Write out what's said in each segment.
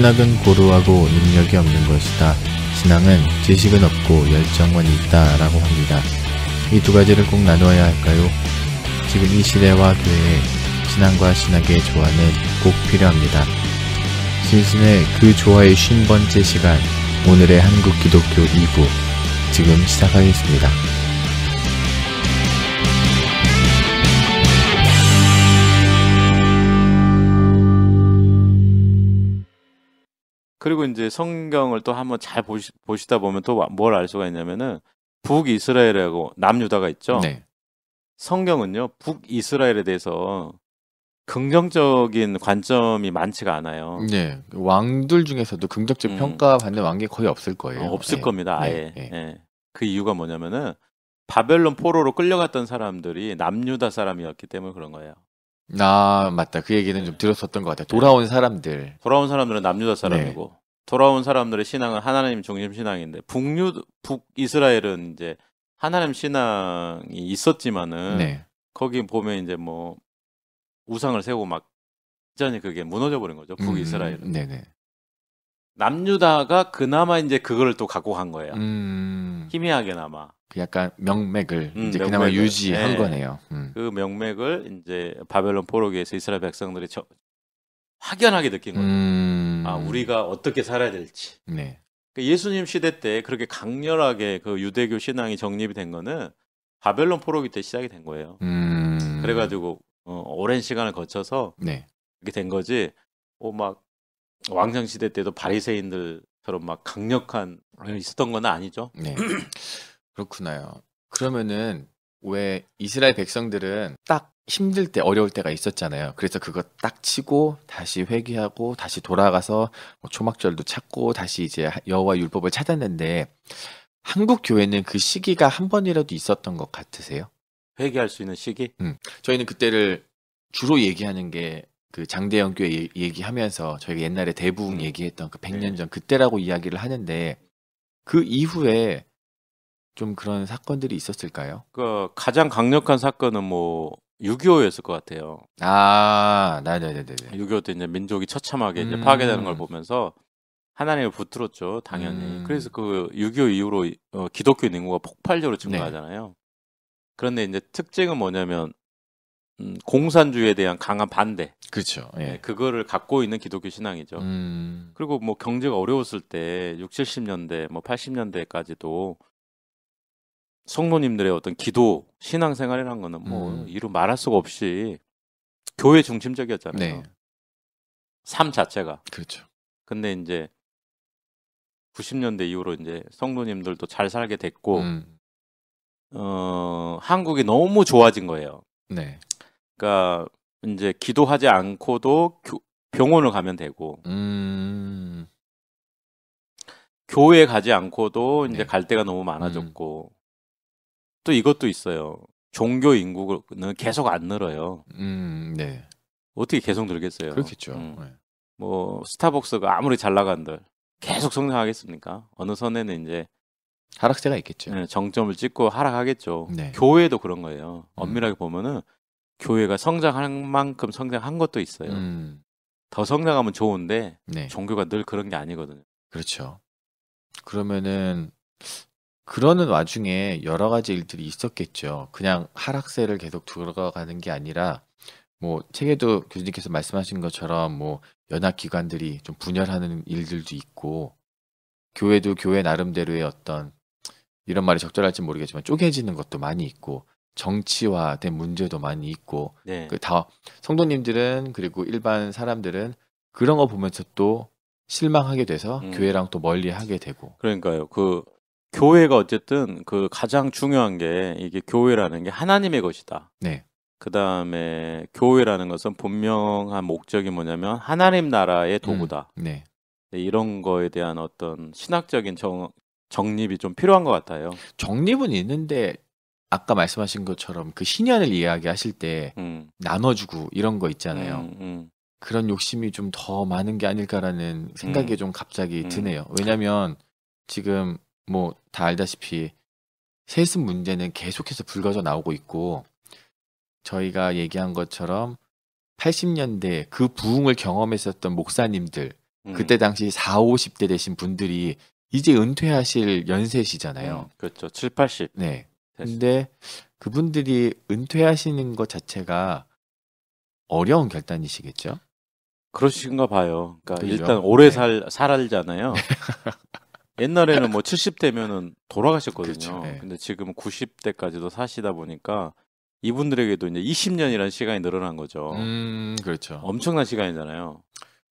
신학은 고루하고 능력이 없는 것이다. 신앙은 지식은 없고 열정만 있다라고 합니다. 이 두 가지를 꼭 나누어야 할까요? 지금 이 시대와 교회에 신앙과 신학의 조화는 꼭 필요합니다. 신신의 그 조화의 50번째 시간, 오늘의 한국 기독교 2부 지금 시작하겠습니다. 그리고 이제 성경을 또 한번 잘 보시다 보면 또 뭘 알 수가 있냐면은 북이스라엘하고 남유다가 있죠. 네. 성경은요, 북이스라엘에 대해서 긍정적인 관점이 많지가 않아요. 네. 왕들 중에서도 긍정적 평가받는 왕이 거의 없을 거예요. 없을 겁니다, 아예. 네. 예. 그 이유가 뭐냐면은 바벨론 포로로 끌려갔던 사람들이 남유다 사람이었기 때문에 그런 거예요. 아, 맞다. 그 얘기는 좀 들었었던 것 같아요. 돌아온 사람들. 돌아온 사람들은 남유다 사람이고 돌아온 사람들의 신앙은 하나님 중심 신앙인데 북이스라엘은 이제 하나님 신앙이 있었지만은 거기 보면 이제 뭐 우상을 세우고 막 완전히 그게 무너져 버린 거죠. 북이스라엘은. 네네. 남유다가 그나마 이제 그걸 또 갖고 간 거예요. 희미하게나마. 그 약간 명맥을 이제 명맥을, 그나마 유지한 거네요. 그 명맥을 이제 바벨론 포로기에서 이스라엘 백성들이 확연하게 느낀 거예요. 아, 우리가 어떻게 살아야 될지. 네. 예수님 시대 때 그렇게 강렬하게 그 유대교 신앙이 정립이 된 거는 바벨론 포로기 때 시작이 된 거예요. 그래가지고 오랜 시간을 거쳐서 이렇게 된 거지. 막 왕정 시대 때도 바리새인들처럼 막 강력한 있었던 건 아니죠. 네. 그렇구나요. 그러면은 왜 이스라엘 백성들은 딱 힘들 때 어려울 때가 있었잖아요. 그래서 그거 딱 치고 다시 회개하고 다시 돌아가서 초막절도 찾고 다시 이제 여호와 율법을 찾았는데 한국 교회는 그 시기가 한 번이라도 있었던 것 같으세요? 회개할 수 있는 시기? 저희는 그때를 주로 얘기하는 게 그 장대영 교회 얘기하면서 저희가 옛날에 대부흥 얘기했던 그 100년 전 그때라고 이야기를 하는데 그 이후에 좀 그런 사건들이 있었을까요? 그 가장 강력한 사건은 뭐 6.25였을 것 같아요. 아, 네네네네. 6.25 때 이제 민족이 처참하게 이제 파괴되는 걸 보면서 하나님을 붙들었죠, 당연히. 그래서 그 6.25 이후로 기독교 인구가 폭발적으로 증가하잖아요. 그런데 이제 특징은 뭐냐면 공산주의에 대한 강한 반대. 그렇죠. 예. 그거를 갖고 있는 기독교 신앙이죠. 그리고 뭐 경제가 어려웠을 때 60, 70년대, 뭐 80년대까지도 성도님들의 어떤 기도, 신앙생활이라는 거는 뭐 이루 말할 수가 없이 교회 중심적이었잖아요. 네. 삶 자체가. 그렇죠. 근데 이제 90년대 이후로 이제 성도님들도 잘 살게 됐고, 한국이 너무 좋아진 거예요. 네. 그러니까 이제 기도하지 않고도 병원을 가면 되고, 교회 가지 않고도 이제 갈 데가 너무 많아졌고, 또 이것도 있어요. 종교 인구는 계속 안 늘어요. 네. 어떻게 계속 늘겠어요? 그렇겠죠. 뭐 스타벅스가 아무리 잘 나간들 계속 성장하겠습니까? 어느 선에는 이제 하락세가 있겠죠. 정점을 찍고 하락하겠죠. 네. 교회도 그런 거예요. 엄밀하게 보면은 교회가 성장한 만큼 성장한 것도 있어요. 더 성장하면 좋은데 종교가 늘 그런 게 아니거든요. 그렇죠. 그러면은 그러는 와중에 여러 가지 일들이 있었겠죠. 그냥 하락세를 계속 들어가는 게 아니라 뭐 책에도 교수님께서 말씀하신 것처럼 뭐 연합기관들이 좀 분열하는 일들도 있고 교회도 교회 나름대로의 어떤 이런 말이 적절할지 모르겠지만 쪼개지는 것도 많이 있고 정치화된 문제도 많이 있고 그 다 성도님들은 그리고 일반 사람들은 그런 거 보면서 또 실망하게 돼서 교회랑 또 멀리하게 되고. 그러니까요. 그 교회가 어쨌든 그 가장 중요한 게 이게 교회라는 게 하나님의 것이다. 네. 그 다음에 교회라는 것은 분명한 목적이 뭐냐면 하나님 나라의 도구다. 네. 이런 거에 대한 어떤 신학적인 정립이 좀 필요한 것 같아요. 정립은 있는데 아까 말씀하신 것처럼 그 신년을 이야기하실 때 나눠주고 이런 거 있잖아요. 그런 욕심이 좀 더 많은 게 아닐까라는 생각이 좀 갑자기 드네요. 왜냐면 지금 뭐 다 알다시피 세습 문제는 계속해서 불거져 나오고 있고 저희가 얘기한 것처럼 80년대 그 부흥을 경험했었던 목사님들 그때 당시 4, 50대 되신 분들이 이제 은퇴하실 연세시잖아요. 그렇죠. 7, 80. 네. 근데 그분들이 은퇴하시는 것 자체가 어려운 결단이시겠죠? 그러신가 봐요. 그러니까 그죠? 일단 오래 네. 살았잖아요. 옛날에는 뭐 70대면은 돌아가셨거든요. 그렇죠. 네. 근데 지금 90대까지도 사시다 보니까 이분들에게도 이제 20년이라는 시간이 늘어난 거죠. 그렇죠. 엄청난 시간이잖아요.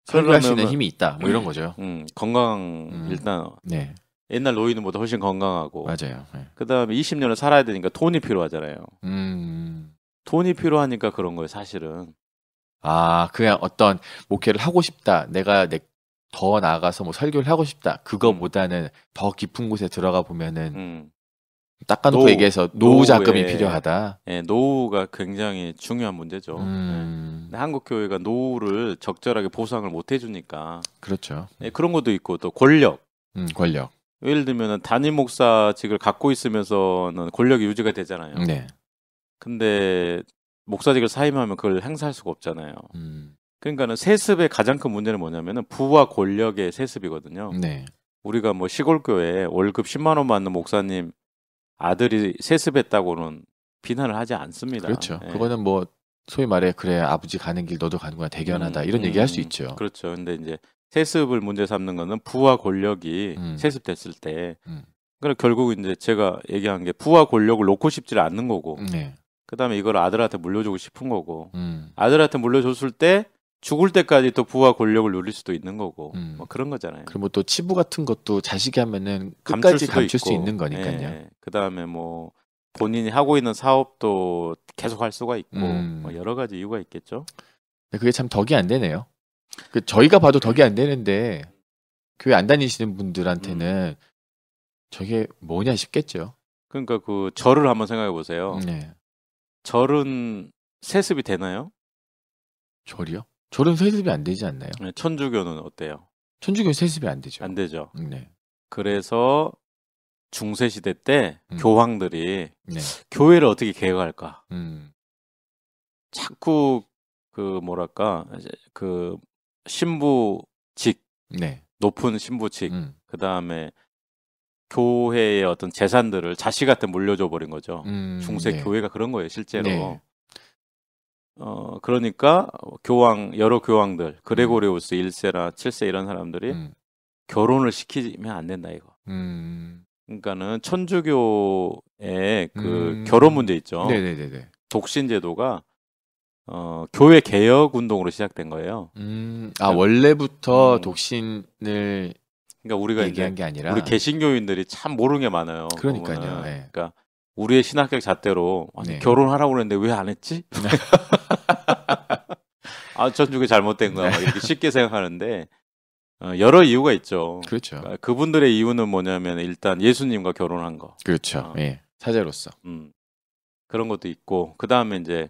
설교할 수 있는 힘이 있다. 뭐 이런 거죠. 건강 일단 네. 옛날 노인보다 훨씬 건강하고. 맞아요. 네. 그다음에 20년을 살아야 되니까 돈이 필요하잖아요. 돈이 필요하니까 그런 거예요, 사실은. 아, 그냥 어떤 목회를 하고 싶다. 내가 더 나아가서 뭐 설교를 하고 싶다. 그거보다는 더 깊은 곳에 들어가 보면은 닦아놓고 얘기해서 노후 자금이 필요하다. 예, 노후가 굉장히 중요한 문제죠. 근데 한국 교회가 노후를 적절하게 보상을 못 해주니까. 그렇죠. 예, 그런 것도 있고 또 권력. 권력. 예를 들면 담임 목사직을 갖고 있으면서는 권력이 유지가 되잖아요. 네. 근데 목사직을 사임하면 그걸 행사할 수가 없잖아요. 그러니까는 세습의 가장 큰 문제는 뭐냐면은 부와 권력의 세습이거든요. 네. 우리가 뭐 시골 교회 월급 10만 원 받는 목사님 아들이 세습했다고는 비난을 하지 않습니다. 그렇죠. 예. 그거는 뭐 소위 말해 그래 아버지 가는 길 너도 가는구나 대견하다 이런 얘기할 수 있죠. 그렇죠. 근데 이제 세습을 문제 삼는 거는 부와 권력이 세습됐을 때, 그러니까 결국 이제 제가 얘기한 게 부와 권력을 놓고 싶지를 않는 거고, 네. 그다음에 이걸 아들한테 물려주고 싶은 거고, 아들한테 물려줬을 때 죽을 때까지 또 부와 권력을 누릴 수도 있는 거고, 뭐 그런 거잖아요. 그리고 또 치부 같은 것도 자식이 하면은 끝까지 감출 수 있는 거니까요. 예. 그다음에 뭐 본인이 하고 있는 사업도 계속 할 수가 있고, 뭐 여러 가지 이유가 있겠죠. 그게 참 덕이 안 되네요. 저희가 봐도 덕이 안 되는데 교회 안 다니시는 분들한테는 저게 뭐냐 싶겠죠. 그러니까 그 절을 한번 생각해 보세요. 네. 절은 세습이 되나요? 절이요? 절은 세습이 안 되지 않나요? 네, 천주교는 어때요? 천주교는 세습이 안 되죠. 안 되죠. 네. 그래서 중세 시대 때 교황들이 네. 교회를 어떻게 개혁할까? 자꾸 그 뭐랄까 그 신부직, 네. 높은 신부직, 그 다음에 교회의 어떤 재산들을 자식한테 물려줘 버린 거죠. 중세 네. 교회가 그런 거예요, 실제로. 네. 그러니까 여러 교황들, 그레고리우스 1세나 7세 이런 사람들이 결혼을 시키면 안 된다 이거. 그러니까는 천주교의 그 결혼 문제 있죠. 네네네. 독신 제도가 교회 개혁 운동으로 시작된 거예요. 아, 원래부터 독신을 그러니까 우리가 얘기한 게 아니라 우리 개신교인들이 참 모르는 게 많아요. 그러니까요. 네. 그러니까 우리의 신학적 잣대로 아니, 결혼하라고 그랬는데 왜 안 했지? 아, 천주교 잘못된 거야. 이렇게 쉽게 생각하는데 여러 이유가 있죠. 그렇죠. 그러니까 그분들의 이유는 뭐냐면 일단 예수님과 결혼한 거. 그렇죠. 예. 사제로서. 그런 것도 있고 그다음에 이제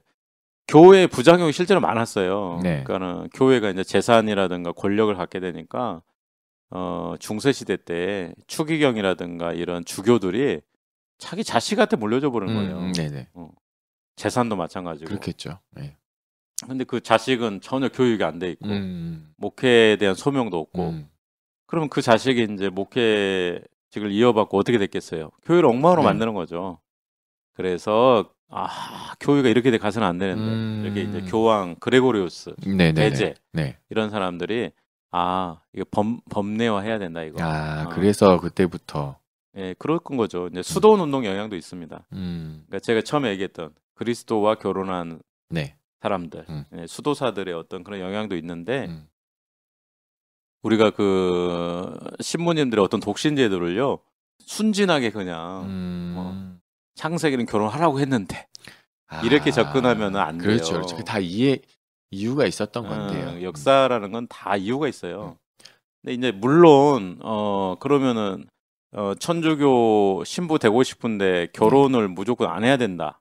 교회 부작용이 실제로 많았어요. 네. 그러니까는 교회가 이제 재산이라든가 권력을 갖게 되니까 중세 시대 때 추기경이라든가 이런 주교들이 자기 자식한테 물려줘 버린 거예요. 네네. 재산도 마찬가지고. 그렇겠죠. 네. 근데 그 자식은 전혀 교육이 안 돼 있고 목회에 대한 소명도 없고 그러면 그 자식이 이제 목회직을 이어받고 어떻게 됐겠어요? 교회를 엉망으로 만드는 거죠. 그래서 교회가 이렇게 돼 가서는 안 되는데 이렇게 이제 교황 그레고리우스, 배제 이런 사람들이 이거 법례화 해야 된다 이거. 그래서 그때부터 예, 그럴 건 거죠. 이제 수도원 운동 영향도 있습니다. 그러니까 제가 처음에 얘기했던 그리스도와 결혼한 사람들, 수도사들의 어떤 그런 영향도 있는데 우리가 그 신부님들의 어떤 독신 제도를요 순진하게 그냥 창세기는 결혼하라고 했는데 이렇게 접근하면 안 돼요. 그렇죠. 다 이유가 있었던 건데요. 역사라는 건 다 이유가 있어요. 근데 이제 물론 그러면은 천주교 신부 되고 싶은데 결혼을 무조건 안 해야 된다.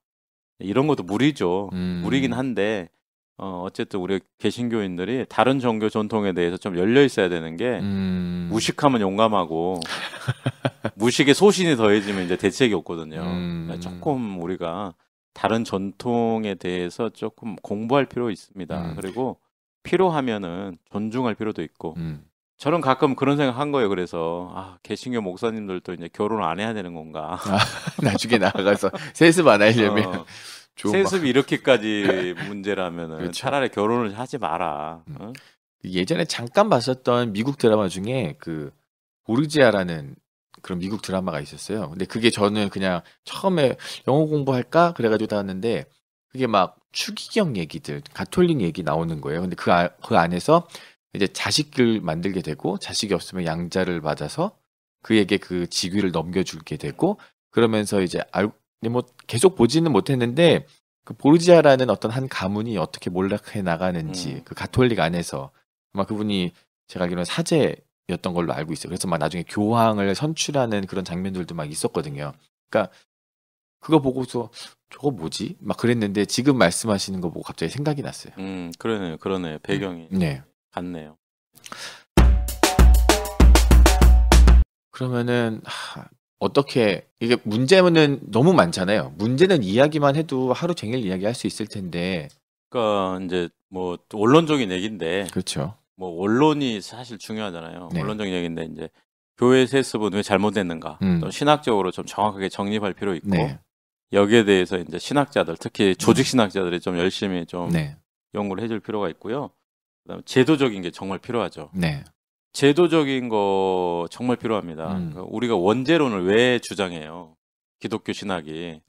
이런 것도 무리죠. 무리긴 한데 어쨌든 우리 개신교인들이 다른 종교 전통에 대해서 좀 열려 있어야 되는 게 무식하면 용감하고 무식에 소신이 더해지면 이제 대책이 없거든요. 그러니까 조금 우리가 다른 전통에 대해서 조금 공부할 필요 있습니다. 그리고 필요하면은 존중할 필요도 있고 저는 가끔 그런 생각한 거예요. 그래서 개신교 목사님들도 이제 결혼을 안 해야 되는 건가? 나중에 나가서 세습 안 하려면 세습이 이렇게까지 문제라면은 그렇죠. 차라리 결혼을 하지 마라. 예전에 잠깐 봤었던 미국 드라마 중에 그 보르지아라는 그런 미국 드라마가 있었어요. 근데 그게 저는 그냥 처음에 영어 공부할까 그래가지고 나왔는데 그게 막 추기경 얘기들, 가톨릭 얘기 나오는 거예요. 근데 그 안에서 이제 자식을 만들게 되고 자식이 없으면 양자를 받아서 그에게 그 직위를 넘겨주게 되고 그러면서 이제 뭐 계속 보지는 못했는데 그 보르지아라는 어떤 한 가문이 어떻게 몰락해 나가는지 그 가톨릭 안에서 아마 그분이 제가 알기로는 사제였던 걸로 알고 있어요. 그래서 막 나중에 교황을 선출하는 그런 장면들도 막 있었거든요. 그러니까 그거 보고서 저거 뭐지? 막 그랬는데 지금 말씀하시는 거 보고 갑자기 생각이 났어요. 그러네요. 배경이 네. 같네요. 그러면은 어떻게 이게 문제는 너무 많잖아요. 문제는 이야기만 해도 하루 종일 이야기할 수 있을 텐데. 그러니까 이제 뭐 원론적인 얘기인데. 그렇죠. 뭐 원론이 사실 중요하잖아요. 네. 원론적인 얘기인데 이제 교회 세습은 왜 잘못됐는가? 또 신학적으로 좀 정확하게 정립할 필요 있고 네. 여기에 대해서 이제 신학자들, 특히 조직 신학자들이 좀 열심히 좀 네. 연구를 해줄 필요가 있고요. 그다음에 제도적인 게 정말 필요하죠. 네. 제도적인 거 정말 필요합니다. 그러니까 우리가 원죄론을 왜 주장해요? 기독교 신학이.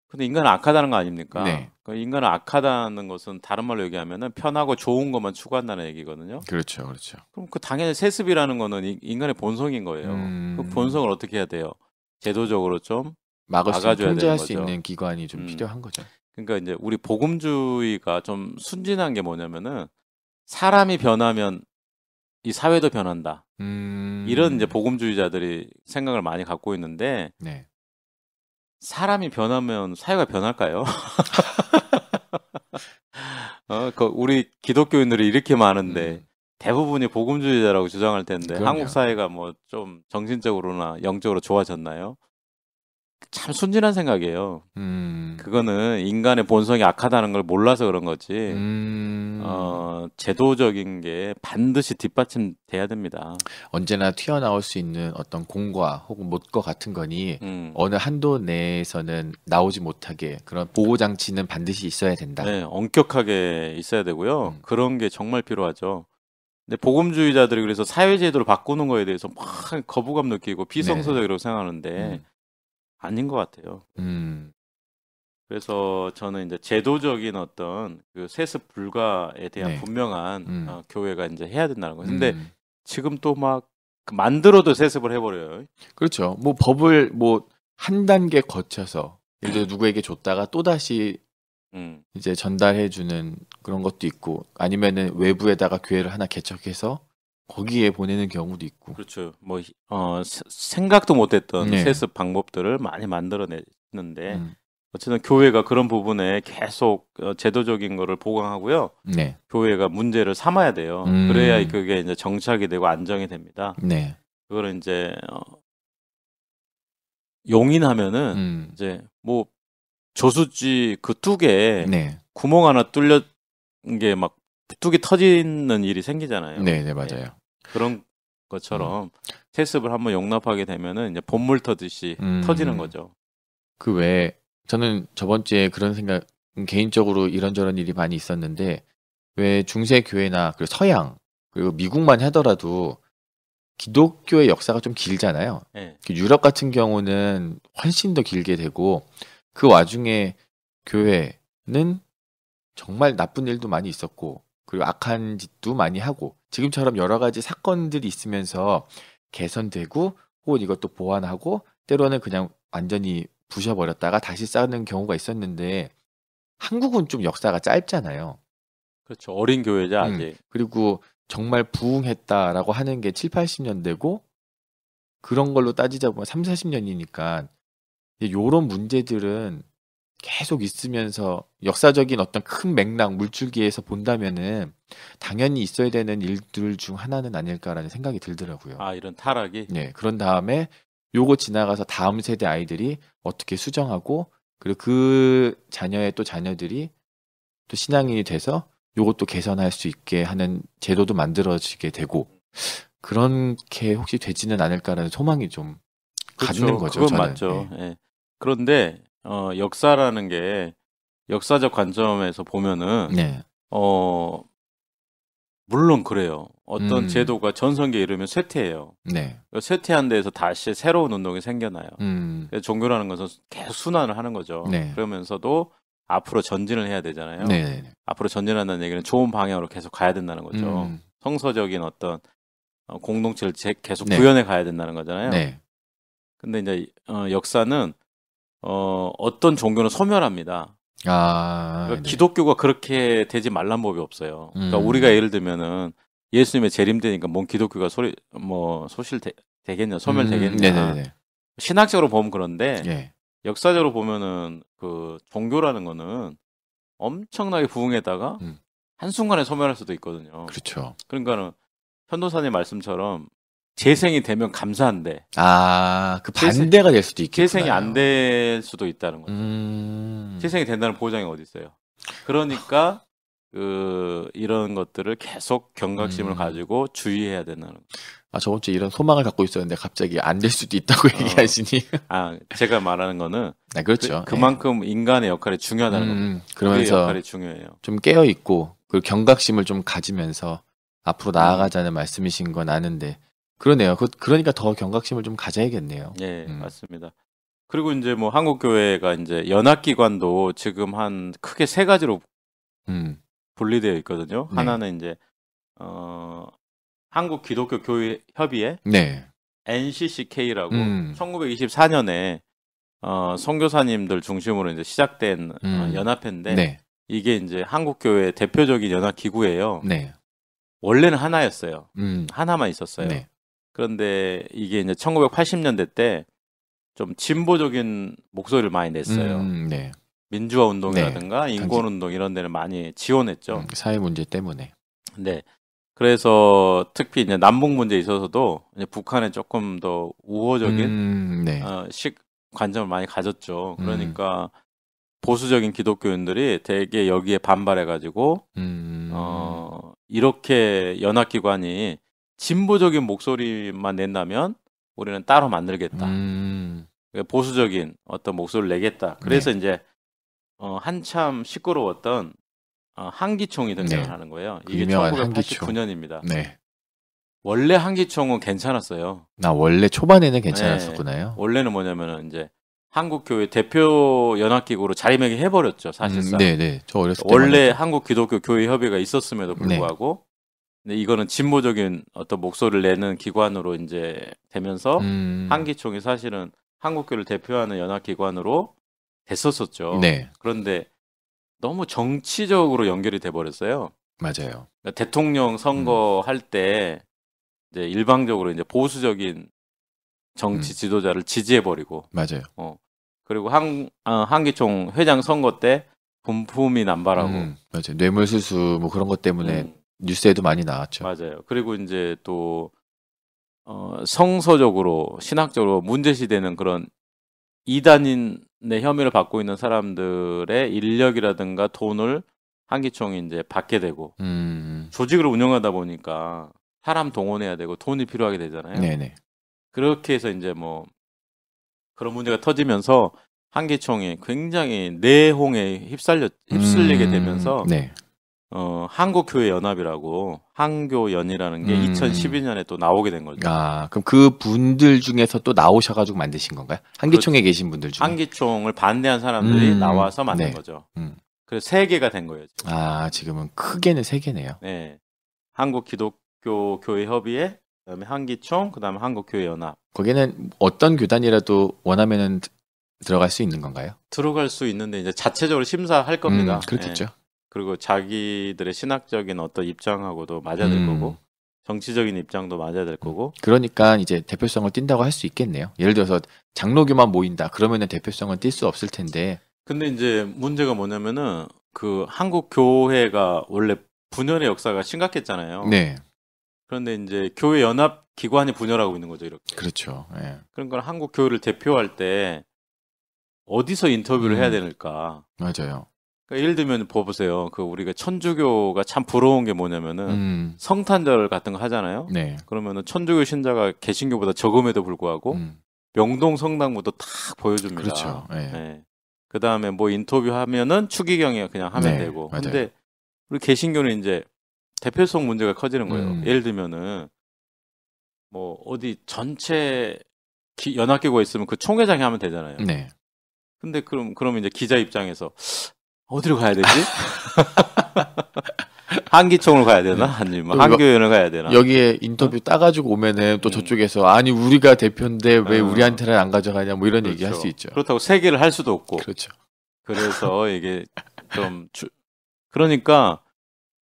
근데 인간은 악하다는 거 아닙니까? 네. 그러니까 인간은 악하다는 것은 다른 말로 얘기하면은 편하고 좋은 것만 추구한다는 얘기거든요. 그렇죠, 그렇죠. 그럼 그 당연히 세습이라는 거는 인간의 본성인 거예요. 그 본성을 어떻게 해야 돼요? 제도적으로 좀 막아줘야 되는 통제할 거죠. 수 있는 기관이 좀 필요한 거죠. 그러니까 이제 우리 복음주의가 좀 순진한 게 뭐냐면은 사람이 변하면 이 사회도 변한다. 이런 이제 복음주의자들이 생각을 많이 갖고 있는데 네. 사람이 변하면 사회가 변할까요? 우리 기독교인들이 이렇게 많은데 대부분이 복음주의자라고 주장할 텐데 그럼요. 한국 사회가 뭐 좀 정신적으로나 영적으로 좋아졌나요? 참 순진한 생각이에요. 그거는 인간의 본성이 악하다는 걸 몰라서 그런 거지. 제도적인 게 반드시 뒷받침돼야 됩니다. 언제나 튀어나올 수 있는 어떤 공과 혹은 못과 같은 거니 어느 한도 내에서는 나오지 못하게 그런 보호 장치는 반드시 있어야 된다. 네, 엄격하게 있어야 되고요. 그런 게 정말 필요하죠. 근데 복음주의자들이 그래서 사회제도를 바꾸는 거에 대해서 막 거부감 느끼고 비성서적이라고 생각하는데 아닌 것 같아요. 그래서 저는 이제 제도적인 어떤 그 세습 불가에 대한 분명한 교회가 이제 해야 된다는 거예요. 근데 지금 또 막 만들어도 세습을 해버려요. 그렇죠. 뭐 법을 뭐 한 단계 거쳐서 예를 들어 누구에게 줬다가 또 다시 이제 전달해주는 그런 것도 있고 아니면은 외부에다가 교회를 하나 개척해서 거기에 보내는 경우도 있고. 그렇죠. 뭐 생각도 못했던 세습 방법들을 많이 만들어냈는데 어쨌든 교회가 그런 부분에 계속 제도적인 거를 보강하고요. 네. 교회가 문제를 삼아야 돼요. 그래야 그게 이제 정착이 되고 안정이 됩니다. 네. 그거를 이제 용인하면은 이제 뭐 저수지 그 뚝에 구멍 하나 뚫린 게 막 뚝이 터지는 일이 생기잖아요. 네, 맞아요. 그런 것처럼 세습을 한번 용납하게 되면은 이제 본물 터듯이 터지는 거죠. 그 외에 저는 저번 주에 그런 생각 개인적으로 이런저런 일이 많이 있었는데 왜 중세 교회나 그리고 서양 그리고 미국만 하더라도 기독교의 역사가 좀 길잖아요. 네. 유럽 같은 경우는 훨씬 더 길게 되고 그 와중에 교회는 정말 나쁜 일도 많이 있었고 그리고 악한 짓도 많이 하고 지금처럼 여러 가지 사건들이 있으면서 개선되고 혹은 이것도 보완하고 때로는 그냥 완전히 부셔버렸다가 다시 쌓는 경우가 있었는데 한국은 좀 역사가 짧잖아요. 그렇죠. 어린 교회죠 아직. 그리고 정말 부흥했다라고 하는 게 7, 80년대고 그런 걸로 따지자 보면 3, 40년이니까 이런 문제들은 계속 있으면서 역사적인 어떤 큰 맥락 물줄기에서 본다면은 당연히 있어야 되는 일들 중 하나는 아닐까라는 생각이 들더라고요. 아, 이런 타락이? 네. 그런 다음에 요거 지나가서 다음 세대 아이들이 어떻게 수정하고 그리고 그 자녀의 또 자녀들이 또 신앙인이 돼서 요것도 개선할 수 있게 하는 제도도 만들어지게 되고 그렇게 혹시 되지는 않을까라는 소망이 좀 그렇죠. 갖는 거죠. 그건 저는. 맞죠. 예. 그런데 역사라는 게 역사적 관점에서 보면은 네. 물론 그래요. 어떤 제도가 전성기에 이르면 쇠퇴해요. 네. 쇠퇴한 데에서 다시 새로운 운동이 생겨나요. 그래서 종교라는 것은 계속 순환을 하는 거죠. 네. 그러면서도 앞으로 전진을 해야 되잖아요. 네. 앞으로 전진한다는 얘기는 좋은 방향으로 계속 가야 된다는 거죠. 성서적인 어떤 공동체를 계속 네. 구현해 가야 된다는 거잖아요. 네. 근데 이제 역사는 어떤 종교는 소멸합니다. 그러니까 네. 기독교가 그렇게 되지 말란 법이 없어요. 그러니까 우리가 예를 들면은 예수님의 재림되니까 뭔 기독교가 되겠냐, 소멸되겠냐. 네네네. 신학적으로 보면 그런데 예. 역사적으로 보면은 그 종교라는 거는 엄청나게 부흥에다가 한순간에 소멸할 수도 있거든요. 그렇죠. 그러니까는 현도사님 말씀처럼 재생이 되면 감사한데 그 반대가 될 수도 있겠구나요. 재생이 안 될 수도 있다는 거죠. 재생이 된다는 보장이 어디 있어요. 그러니까 이런 것들을 계속 경각심을 가지고 주의해야 된다는 거죠. 저번 주에 이런 소망을 갖고 있었는데 갑자기 안 될 수도 있다고 얘기하시니. 제가 말하는 거는 그렇죠. 그만큼 인간의 역할이 중요하다는 겁니다. 그러면서 역할이 중요해요. 좀 깨어 있고 그리고 경각심을 좀 가지면서 앞으로 나아가자는 말씀이신 건 아는데 그러네요. 그러니까 더 경각심을 좀 가져야겠네요. 예, 맞습니다. 그리고 이제 뭐 한국 교회가 이제 연합기관도 지금 한 크게 세 가지로 분리되어 있거든요. 네. 하나는 이제 한국 기독교 교회 협의회, 네. NCCK라고 1924년에 선교사님들 중심으로 이제 시작된 연합회인데 네. 이게 이제 한국 교회의 대표적인 연합 기구예요. 네. 원래는 하나였어요. 하나만 있었어요. 네. 그런데 이게 이제 1980년대 때 좀 진보적인 목소리를 많이 냈어요. 네. 민주화 운동이라든가 인권 운동 이런 데는 많이 지원했죠. 사회 문제 때문에. 네. 그래서 특히 이제 남북 문제에 있어서도 이제 북한에 조금 더 우호적인 관점을 많이 가졌죠. 그러니까 보수적인 기독교인들이 되게 여기에 반발해가지고 이렇게 연합기관이 진보적인 목소리만 낸다면 우리는 따로 만들겠다. 보수적인 어떤 목소리를 내겠다. 그래서 이제 한참 시끄러웠던 한기총이 등장을 하는 거예요. 이게 1989년입니다. 네. 원래 한기총은 괜찮았어요. 원래 초반에는 괜찮았었구나요. 원래는 뭐냐면은 이제 한국교회 대표 연합기구로 자리매김 해버렸죠, 사실상. 네네. 저 어렸을 때 원래 한국 기독교 교회 협의가 있었음에도 불구하고, 근데 이거는 진보적인 어떤 목소리를 내는 기관으로 이제 되면서 한기총이 사실은 한국교회를 대표하는 연합기관으로 됐었었죠. 네. 그런데 너무 정치적으로 연결이 돼 버렸어요. 맞아요. 그러니까 대통령 선거 할 때 이제 일방적으로 이제 보수적인 정치 지도자를 지지해 버리고, 맞아요. 그리고 한기총 회장 선거 때 분품이 남발하고, 맞아요. 뇌물수수 뭐 그런 것 때문에 뉴스에도 많이 나왔죠. 맞아요. 그리고 이제 또 성서적으로 신학적으로 문제시되는 그런 이단인의 혐의를 받고 있는 사람들의 인력이라든가 돈을 한기총이 이제 받게 되고, 조직을 운영하다 보니까 사람 동원해야 되고 돈이 필요하게 되잖아요. 네네. 그렇게 해서 이제 뭐 그런 문제가 터지면서 한기총이 굉장히 내홍에 휩쓸리게 되면서 한국교회연합이라고 한교연이라는 게 2012년에 또 나오게 된 거죠. 그럼 그 분들 중에서 또 나오셔가지고 만드신 건가요? 한기총에 계신 분들 중에? 한기총을 반대한 사람들이 나와서 만든 거죠. 그래서 3개가 된 거예요. 지금은 크게는 3개네요. 네, 한국 기독교 교회 협의회, 그다음에 한기총, 그다음에 한국교회연합. 거기는 어떤 교단이라도 원하면은 들어갈 수 있는 건가요? 들어갈 수 있는데 이제 자체적으로 심사할 겁니다. 그렇겠죠. 그리고 자기들의 신학적인 어떤 입장하고도 맞아야 될 거고, 정치적인 입장도 맞아야 될 거고. 그러니까 이제 대표성을 띈다고 할 수 있겠네요. 예를 들어서 장로교만 모인다. 그러면은 대표성을 띌 수 없을 텐데. 근데 이제 문제가 뭐냐면은 그 한국 교회가 원래 분열의 역사가 심각했잖아요. 네. 그런데 이제 교회 연합 기관이 분열하고 있는 거죠, 이렇게. 그렇죠. 네. 그러니까 한국 교회를 대표할 때 어디서 인터뷰를 해야 될까? 맞아요. 그러니까 예를 들면 보세요. 그 우리가 천주교가 참 부러운 게 뭐냐면은 성탄절 같은 거 하잖아요. 네. 그러면은 천주교 신자가 개신교보다 적음에도 불구하고 명동 성당부터 탁 보여줍니다. 그렇죠. 네. 네. 그 다음에 뭐 인터뷰 하면은 추기경이 그냥 하면 네, 되고. 맞아요. 근데 우리 개신교는 이제 대표성 문제가 커지는 거예요. 예를 들면은 뭐 어디 전체 연합기구가 있으면 그 총회장이 하면 되잖아요. 네. 근데 그럼 이제 기자 입장에서 어디로 가야 되지? 한기총을 가야 되나? 아니면 한교연을 가야 되나? 여기에 인터뷰 따가지고 오면은 또 저쪽에서 아니 우리가 대표인데 왜 우리한테는 안 가져가냐 뭐 이런 얘기 할 수 있죠. 그렇다고 세 개를 할 수도 없고. 그렇죠. 그래서 이게 좀 그러니까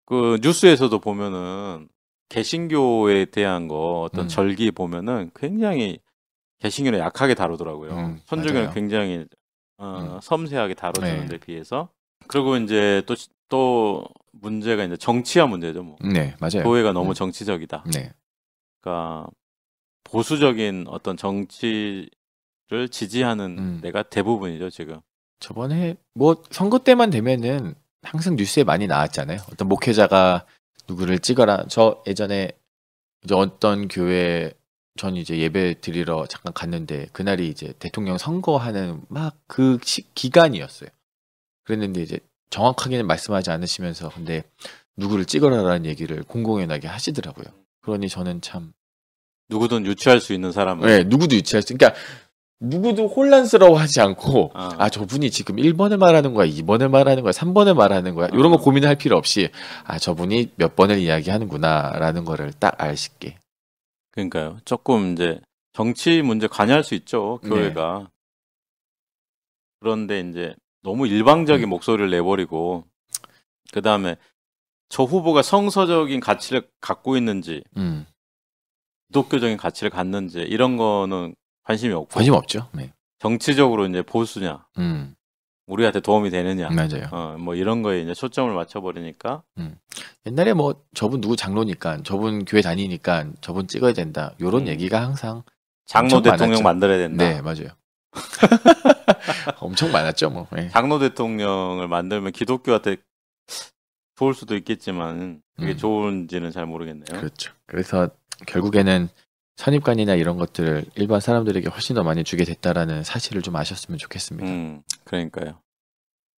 그 뉴스에서도 보면은 개신교에 대한 거 어떤 절기 보면은 굉장히 개신교는 약하게 다루더라고요. 천주교는 굉장히 섬세하게 다뤄주는 데 비해서. 그리고 이제 또 문제가 이제 정치화 문제죠. 뭐. 네, 맞아요. 교회가 너무 정치적이다. 네. 그러니까 보수적인 어떤 정치를 지지하는 데가 대부분이죠, 지금. 저번에 뭐 선거 때만 되면은 항상 뉴스에 많이 나왔잖아요. 어떤 목회자가 누구를 찍어라. 저 예전에 이제 어떤 교회 전 이제 예배 드리러 잠깐 갔는데 그날이 이제 대통령 선거하는 막 그 기간이었어요. 그랬는데 이제 정확하게는 말씀하지 않으시면서 근데 누구를 찍어라라는 얘기를 공공연하게 하시더라고요. 그러니 저는 참 누구든 유추할 수 있는 사람은 네, 누구도 유추할 수 그러니까 누구도 혼란스러워하지 않고 저분이 지금 1번을 말하는 거야, 2번을 말하는 거야, 3번을 말하는 거야 이런 거 고민할 필요 없이 저분이 몇 번을 이야기하는구나라는 거를 딱 알 수 있게. 그러니까요. 조금 이제 정치 문제 관여할 수 있죠, 교회가. 네. 그런데 이제 너무 일방적인 목소리를 내버리고 그 다음에 저 후보가 성서적인 가치를 갖고 있는지 기독교적인 가치를 갖는지 이런 거는 관심이 없고 관심 없죠. 네. 정치적으로 이제 보수냐, 우리한테 도움이 되느냐, 맞아요. 뭐 이런 거에 이제 초점을 맞춰버리니까. 옛날에 뭐 저분 누구 장로니까, 저분 교회 다니니까 저분 찍어야 된다. 이런 얘기가 항상 장로 대통령 많았죠. 만들어야 된다. 네, 맞아요. 엄청 많았죠, 뭐. 네. 장로 대통령을 만들면 기독교한테 좋을 수도 있겠지만 그게 좋은지는 잘 모르겠네요. 그렇죠. 그래서 결국에는 선입관이나 이런 것들을 일반 사람들에게 훨씬 더 많이 주게 됐다라는 사실을 좀 아셨으면 좋겠습니다. 그러니까요.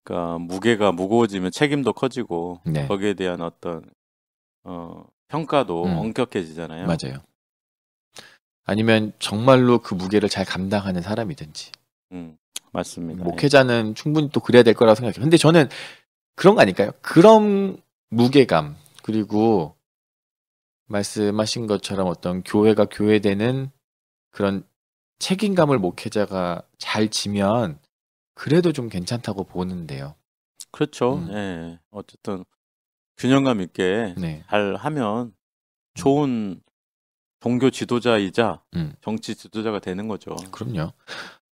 그러니까 무게가 무거워지면 책임도 커지고 네. 거기에 대한 어떤 평가도 엄격해지잖아요. 맞아요. 아니면 정말로 그 무게를 잘 감당하는 사람이든지. 맞습니다. 목회자는 충분히 또 그래야 될 거라고 생각해요. 근데 저는 그런 거 아닐까요? 그런 무게감 그리고 말씀하신 것처럼 어떤 교회가 교회되는 그런 책임감을 목회자가 잘 지면 그래도 좀 괜찮다고 보는데요. 그렇죠. 예. 어쨌든 균형감 있게 잘 하면 좋은 종교 지도자이자 정치 지도자가 되는 거죠. 그럼요.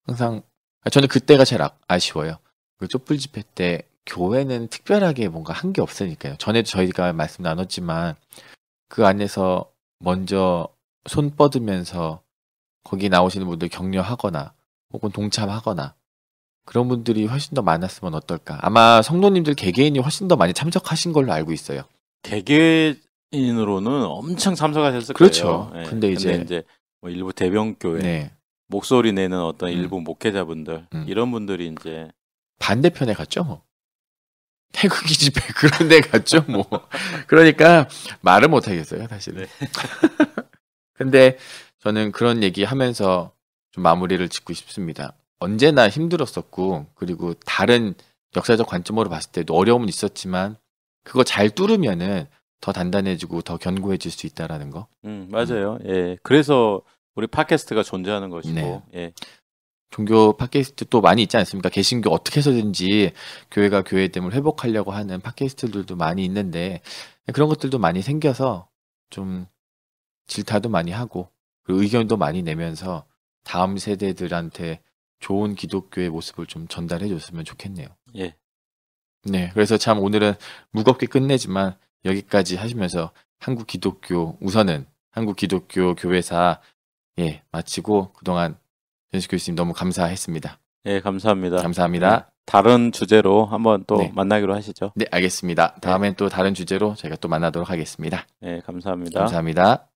항상 저는 그때가 제일 아쉬워요. 그 촛불 집회 때 교회는 특별하게 뭔가 한 게 없으니까요. 전에도 저희가 말씀 나눴지만 그 안에서 먼저 손 뻗으면서 거기 나오시는 분들 격려하거나 혹은 동참하거나 그런 분들이 훨씬 더 많았으면 어떨까. 아마 성도님들 개개인이 훨씬 더 많이 참석하신 걸로 알고 있어요. 개개인으로는 엄청 참석하셨을 그렇죠. 거예요. 네. 근데 이제 뭐 일부 대병교회 목소리 내는 어떤 일부 목회자분들 이런 분들이 이제 반대편에 갔죠. 뭐. 태극기 집회 그런 데 갔죠. 뭐. 그러니까 말을 못 하겠어요, 사실은. 근데 저는 그런 얘기 하면서 좀 마무리를 짓고 싶습니다. 언제나 힘들었었고 그리고 다른 역사적 관점으로 봤을 때도 어려움은 있었지만 그거 잘 뚫으면은 더 단단해지고 더 견고해질 수 있다라는 거. 맞아요. 예. 그래서 우리 팟캐스트가 존재하는 것이고. 예. 종교 팟캐스트 또 많이 있지 않습니까? 개신교 어떻게 해서든지 교회가 교회됨을 회복하려고 하는 팟캐스트들도 많이 있는데 그런 것들도 많이 생겨서 좀 질타도 많이 하고 그리고 의견도 많이 내면서 다음 세대들한테 좋은 기독교의 모습을 좀 전달해 줬으면 좋겠네요. 예. 네, 그래서 참 오늘은 무겁게 끝내지만 여기까지 하시면서 한국 기독교 우선은 한국 기독교 교회사 마치고 그동안 전식 교수님 너무 감사했습니다. 예, 감사합니다. 감사합니다. 다른 주제로 한번 또 네. 만나기로 하시죠. 네, 알겠습니다. 다음엔 또 다른 주제로 저희가 또 만나도록 하겠습니다. 네, 감사합니다. 감사합니다.